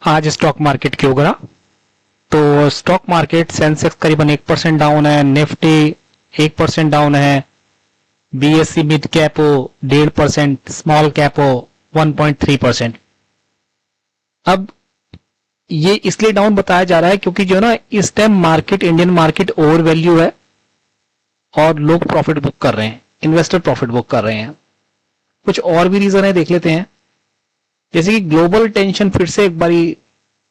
आज stock market क्यों गिरा? तो स्टॉक मार्केट सेंसेक्स करीबन 1% डाउन है, निफ्टी 1% डाउन है, BSc mid cap 1.5%, small cap 1.3%। अब ये इसलिए डाउन बताया जा रहा है क्योंकि जो ना इस time market, Indian market over value है और लोग प्रॉफिट बुक कर रहे हैं, इन्वेस्टर प्रॉफिट बुक कर रहे हैं। कुछ और भी रीजन है, देख लेते हैं। जैसे कि ग्लोबल टेंशन फिर से एक बारी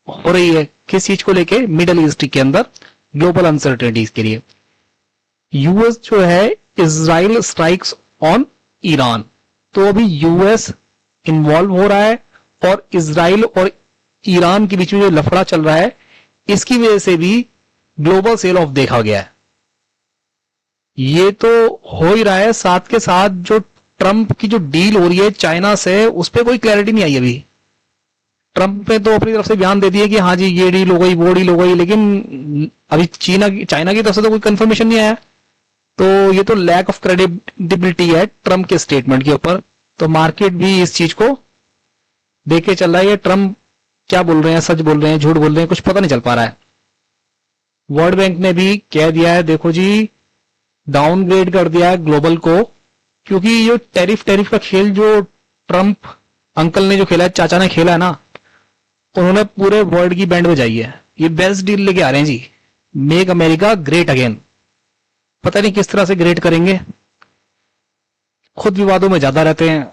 हो रही है, किस चीज को लेके? मिडल ईस्ट के अंदर ग्लोबल अनसर्टेनिटीज के लिए। यूएस जो है, इजराइल स्ट्राइक्स ऑन ईरान, तो अभी यूएस इन्वॉल्व हो रहा है और इजराइल और ईरान के बीच में जो लफड़ा चल रहा है, इसकी वजह से भी ग्लोबल सेल ऑफ देखा गया है। ये तो हो ही रहा है, साथ के साथ जो ट्रंप की जो डील हो रही है चाइना से, उस पर कोई क्लैरिटी नहीं आई अभी। ट्रंप ने तो अपनी तरफ से बयान दे दिया कि हाँ जी ये डील हो गई, वो डील हो गई, लेकिन अभी चाइना की तरफ से तो कोई कंफर्मेशन नहीं आया। तो ये तो लैक ऑफ क्रेडिबिलिटी है ट्रंप के स्टेटमेंट के ऊपर। तो मार्केट भी इस चीज को देख के चल रहा है, ये ट्रंप क्या बोल रहे हैं, सच बोल रहे हैं, झूठ बोल रहे हैं, कुछ पता नहीं चल पा रहा है। वर्ल्ड बैंक ने भी कह दिया है, देखो जी डाउनग्रेड कर दिया है ग्लोबल को, क्योंकि ये टैरिफ का खेल जो ट्रंप अंकल ने जो खेला है, चाचा ने खेला है ना, उन्होंने पूरे वर्ल्ड की बैंड बजाई है। ये बेस्ट डील लेके आ रहे हैं जी, मेक अमेरिका ग्रेट अगेन। पता नहीं किस तरह से ग्रेट करेंगे, खुद विवादों में ज्यादा रहते हैं,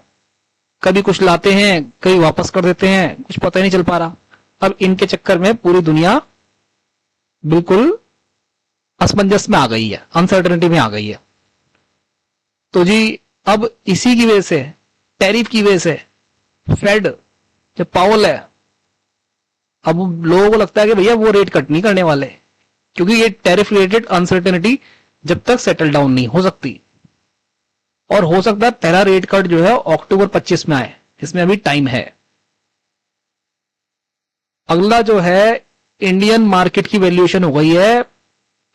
कभी कुछ लाते हैं, कभी वापस कर देते हैं, कुछ पता ही नहीं चल पा रहा। अब इनके चक्कर में पूरी दुनिया बिल्कुल असमंजस में आ गई है, अनसर्टेनिटी में आ गई है। तो जी अब इसी की वजह से, टैरिफ की वजह से फेड जो पावल है, अब लोगों को लगता है कि भैया वो रेट कट नहीं करने वाले, क्योंकि ये टैरिफ रिलेटेड अनसर्टेनिटी जब तक सेटल डाउन नहीं हो सकती। और हो सकता है पहला रेट कट जो है अक्टूबर 25 में आए, इसमें अभी टाइम है। अगला जो है, इंडियन मार्केट की वैल्यूएशन हो गई है,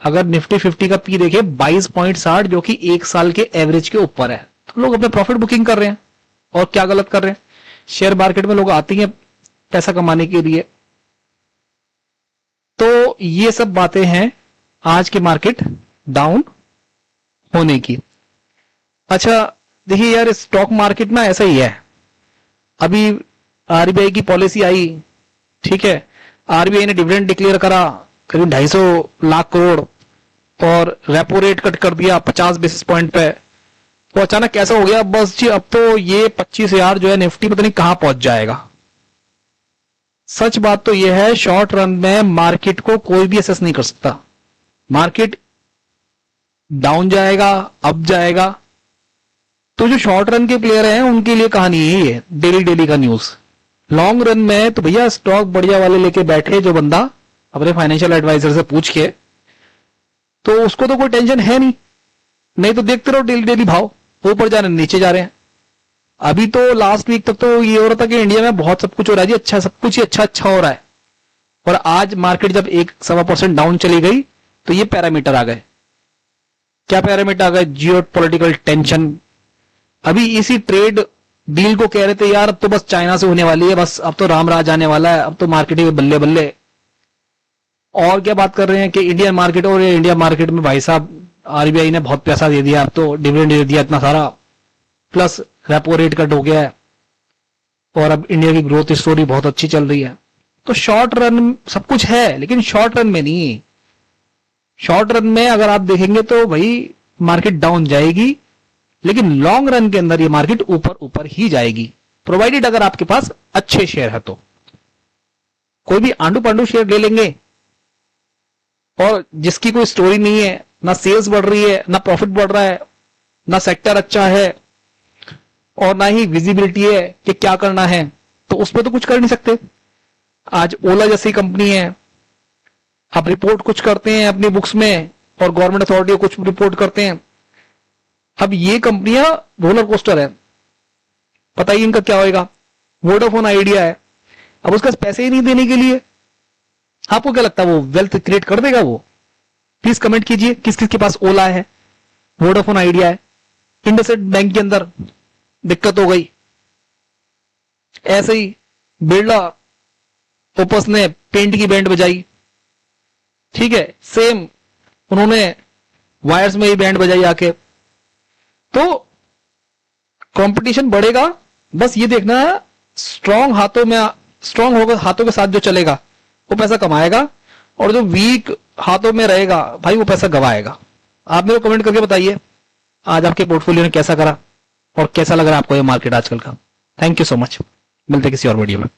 अगर निफ्टी 50 का पी देखे 22.60, जो कि एक साल के एवरेज के ऊपर है। तो लोग अपने प्रॉफिट बुकिंग कर रहे हैं, और क्या गलत कर रहे हैं? शेयर मार्केट में लोग आते हैं पैसा कमाने के लिए। तो ये सब बातें हैं आज के मार्केट डाउन होने की। अच्छा देखिए यार, स्टॉक मार्केट ना ऐसा ही है। अभी आरबीआई की पॉलिसी आई, ठीक है, आरबीआई ने डिविडेंड डिक्लेयर करा करीब 250 लाख करोड़, और रेपो रेट कट कर दिया 50 बेसिस पॉइंट पे। तो अचानक कैसा हो गया, बस जी अब तो ये 25,000 जो है निफ्टी पता नहीं कहां पहुंच जाएगा। सच बात तो यह है, शॉर्ट रन में मार्केट को कोई भी असेस नहीं कर सकता। मार्केट डाउन जाएगा, अप जाएगा। तो जो शॉर्ट रन के प्लेयर हैं उनके लिए कहानी यही है, डेली डेली का न्यूज। लॉन्ग रन में तो भैया स्टॉक बढ़िया वाले लेके बैठे जो बंदा अपने फाइनेंशियल एडवाइजर से पूछ के, तो उसको तो कोई टेंशन है नहीं। नहीं तो देखते रहो डेली डेली भाव ऊपर जा रहे हैं, नीचे जा रहे हैं। अभी तो लास्ट वीक तक तो ये हो रहा था कि इंडिया में बहुत सब कुछ हो रहा है जी, अच्छा, सब कुछ ही अच्छा हो रहा है। और आज मार्केट जब 1-1.25% डाउन चली गई, तो ये पैरामीटर आ गए। क्या पैरामीटर आ गए? जियो पॉलिटिकल टेंशन। अभी इसी ट्रेड डील को कह रहे थे यार अब तो बस चाइना से होने वाली है, बस अब तो राम राज आने वाला है, अब तो मार्केट में बल्ले बल्ले। और क्या बात कर रहे हैं कि इंडियन मार्केट, और इंडिया मार्केट में भाई साहब आरबीआई ने बहुत पैसा दे दिया, अब तो डिविडेंड दे दिया इतना सारा, प्लस रेपो रेट कट हो गया है, और अब इंडिया की ग्रोथ स्टोरी बहुत अच्छी चल रही है। तो शॉर्ट रन सब कुछ है, लेकिन शॉर्ट रन में नहीं। शॉर्ट रन में अगर आप देखेंगे तो भाई मार्केट डाउन जाएगी, लेकिन लॉन्ग रन के अंदर ये मार्केट ऊपर ऊपर ही जाएगी, प्रोवाइडेड अगर आपके पास अच्छे शेयर है तो। कोई भी आंडू पांडू शेयर ले लेंगे, और जिसकी कोई स्टोरी नहीं है, ना सेल्स बढ़ रही है, ना प्रॉफिट बढ़ रहा है, ना सेक्टर अच्छा है, और ना ही विजिबिलिटी है कि क्या करना है, तो उसमें तो कुछ कर नहीं सकते। आज ओला जैसी कंपनी है, आप रिपोर्ट कुछ करते हैं अपनी बुक्स में, और गवर्नमेंट अथॉरिटी कुछ रिपोर्ट करते हैं। अब ये कंपनियां रोलर कोस्टर है, पता ही इनका क्या होएगा। वोडाफोन आइडिया है, अब उसका पैसे ही नहीं देने के लिए, आपको क्या लगता है वो वेल्थ क्रिएट कर देगा? वो प्लीज कमेंट कीजिए किस किस के पास ओला है, वोडाफोन आइडिया है। इंडसइंड बैंक के अंदर दिक्कत हो गई, ऐसे ही बिरला ओपस ने पेंट की बैंड बजाई, ठीक है, सेम उन्होंने वायर्स में ही बैंड बजाई आके। तो कंपटीशन बढ़ेगा, बस ये देखना है स्ट्रांग हाथों में, स्ट्रांग होगा हाथों के साथ जो चलेगा वो पैसा कमाएगा, और जो वीक हाथों में रहेगा भाई वो पैसा गवाएगा। आप मेरे को कमेंट करके बताइए आज आपके पोर्टफोलियो ने कैसा करा और कैसा लग रहा है आपको ये मार्केट आजकल का। थैंक यू सो मच, मिलते किसी और वीडियो में।